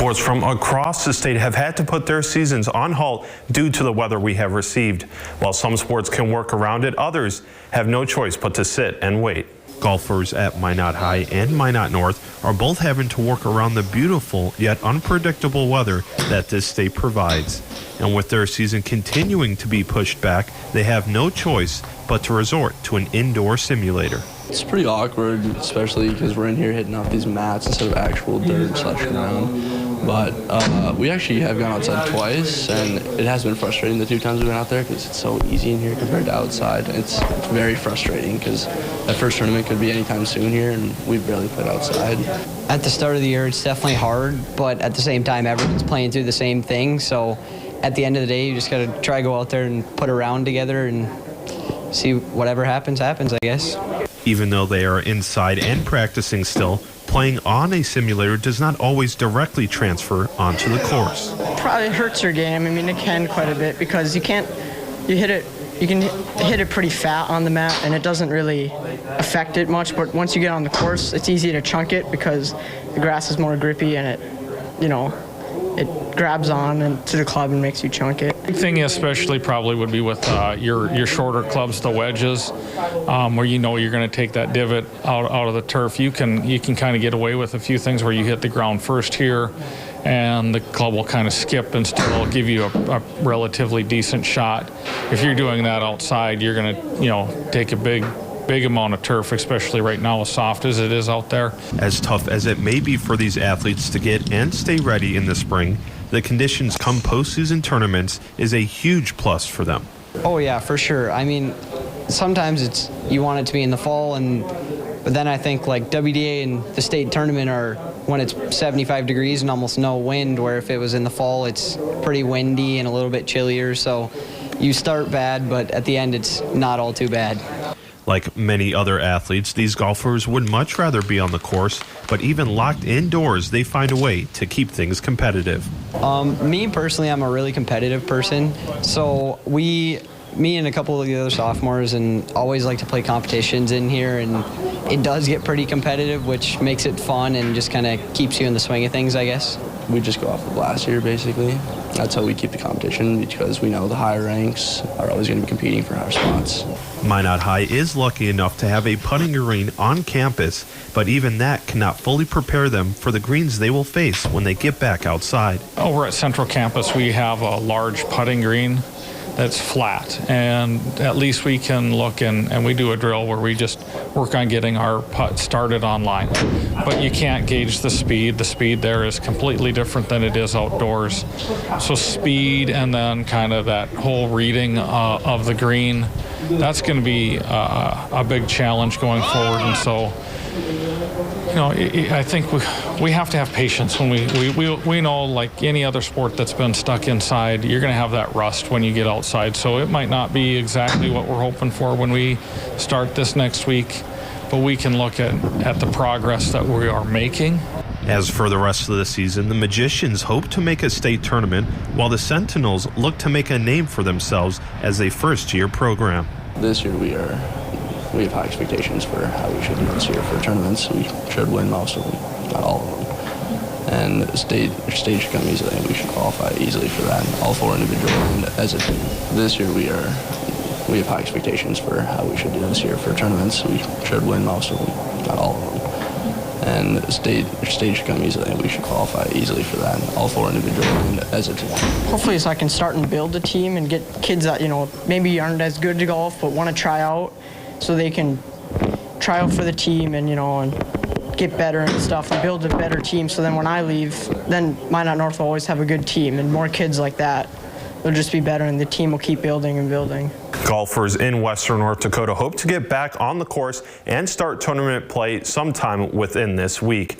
Sports from across the state have had to put their seasons on halt due to the weather we have received. While some sports can work around it, others have no choice but to sit and wait. Golfers at Minot High and Minot North are both having to work around the beautiful yet unpredictable weather that this state provides. And with their season continuing to be pushed back, they have no choice but to resort to an indoor simulator. It's pretty awkward, especially because we're in here hitting off these mats instead of actual dirt/ground. But we actually have gone outside twice, and it has been frustrating the 2 times we've been out there because it's so easy in here compared to outside. It's very frustrating because that first tournament could be anytime soon here, and we've barely played outside. At the start of the year, it's definitely hard, but at the same time, everyone's playing through the same thing. So at the end of the day, you just got to try to go out there and put a round together and see whatever happens, I guess. Even though they are inside and practicing still, playing on a simulator does not always directly transfer onto the course. Probably hurts your game. I mean, it can quite a bit because you can hit it pretty fat on the mat and it doesn't really affect it much. But once you get on the course, it's easy to chunk it because the grass is more grippy and it grabs on and to the club and makes you chunk it. Big thing especially probably would be with your shorter clubs, the wedges, where you know you're going to take that divot out of the turf. You can kind of get away with a few things where you hit the ground first here and the club will kind of skip and still give you a relatively decent shot. If you're doing that outside, you're going to take a big amount of turf, especially right now as soft as it is out there. As tough as it may be for these athletes to get and stay ready in the spring, the conditions come postseason tournaments is a huge plus for them. Oh yeah, for sure. I mean, sometimes you want it to be in the fall, but then I think like WDA and the state tournament are when it's 75 degrees and almost no wind, where if it was in the fall, it's pretty windy and a little bit chillier. So you start bad, but at the end, it's not all too bad. Like many other athletes, these golfers would much rather be on the course, but even locked indoors, they find a way to keep things competitive. Me personally, I'm a really competitive person, so me and a couple of the other sophomores and always like to play competitions in here, and it does get pretty competitive, which makes it fun and just kind of keeps you in the swing of things, I guess. We just go off of last year, basically. That's how we keep the competition because we know the higher ranks are always going to be competing for higher spots. Minot High is lucky enough to have a putting green on campus, but even that cannot fully prepare them for the greens they will face when they get back outside. Over at Central Campus, we have a large putting green that's flat, and at least we can look and we do a drill where we just work on getting our putt started online. But you can't gauge the speed. The speed there is completely different than it is outdoors. So speed and then kind of that whole reading of the green, that's going to be a big challenge going forward. And so, I think we have to have patience when we know, like any other sport that's been stuck inside, you're going to have that rust when you get outside. So it might not be exactly what we're hoping for when we start this next week, but we can look at the progress that we are making. As for the rest of the season, the Magicians hope to make a state tournament, while the Sentinels look to make a name for themselves as a first-year program. This year we have high expectations for how we should do this year for tournaments. We should win most of them, not all of them. And the state should come easily, and we should qualify easily for that, all 4 individually and as a team. This year we have high expectations for how we should do this year for tournaments. We should win most of them, not all of them. And the state should come easily, and we should qualify easily for that, all 4 individually and as a team. Hopefully so I can start and build a team and get kids that, maybe aren't as good to golf but want to try out, so they can try out for the team and, and get better and stuff and build a better team. So then when I leave, then Minot North will always have a good team, and more kids like that. They'll just be better, and the team will keep building and building. Golfers in western North Dakota hope to get back on the course and start tournament play sometime within this week.